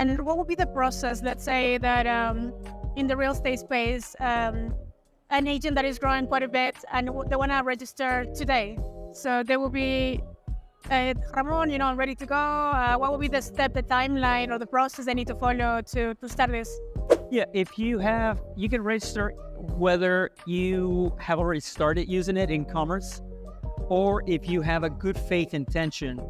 And what would be the process? Let's say that in the real estate space, an agent that is growing quite a bit and they want to register today. So they will be, Ramon, ready to go. What will be the timeline, or the process they need to follow to start this? Yeah, you can register whether you have already started using it in commerce, or if you have a good faith intention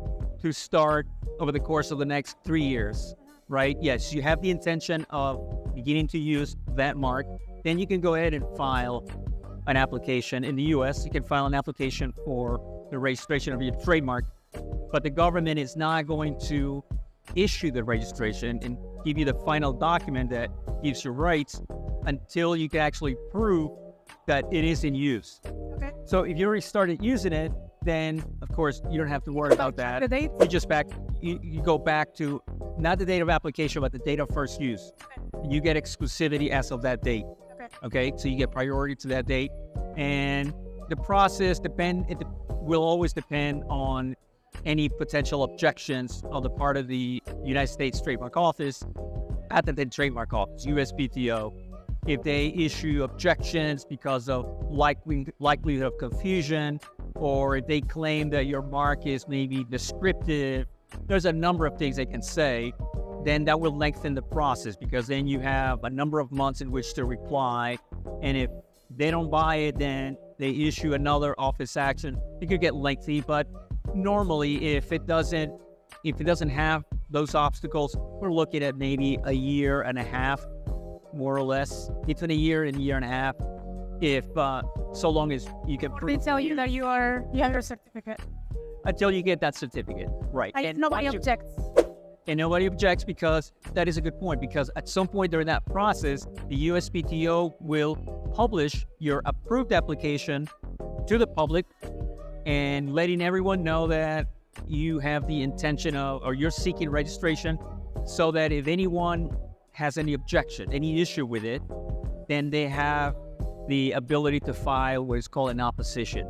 to start over the course of the next 3 years, right? Yes, you have the intention of beginning to use that mark, then you can go ahead and file an application. In the US, you can file an application for the registration of your trademark, but the government is not going to issue the registration and give you the final document that gives you rights until you can actually prove that it is in use. Okay. So if you already started using it, then of course you don't have to worry about that. The date? You go back to not the date of application, but the date of first use. Okay. You get exclusivity as of that date. Okay. Okay, so you get priority to that date, and the process will always depend on any potential objections on the part of the United States Trademark Office, Patent and Trademark Office, USPTO. If they issue objections because of likelihood of confusion, or if they claim that your mark is maybe descriptive, there's a number of things they can say, then that will lengthen the process, because then you have a number of months in which to reply. And if they don't buy it, then they issue another office action. It could get lengthy, but normally if it doesn't have those obstacles, we're looking at maybe a year and a half, more or less, between a year and a half, if so long as you can They tell you that you have your certificate. Until you get that certificate, right? And nobody objects. And nobody objects, because that is a good point, because at some point during that process, the USPTO will publish your approved application to the public and letting everyone know that you have the intention of, or you're seeking registration, so that if anyone has any objection, any issue with it, then they have the ability to file what is called an opposition,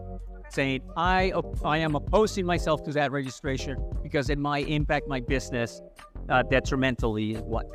saying, I am opposing myself to that registration because it might impact my business detrimentally and what.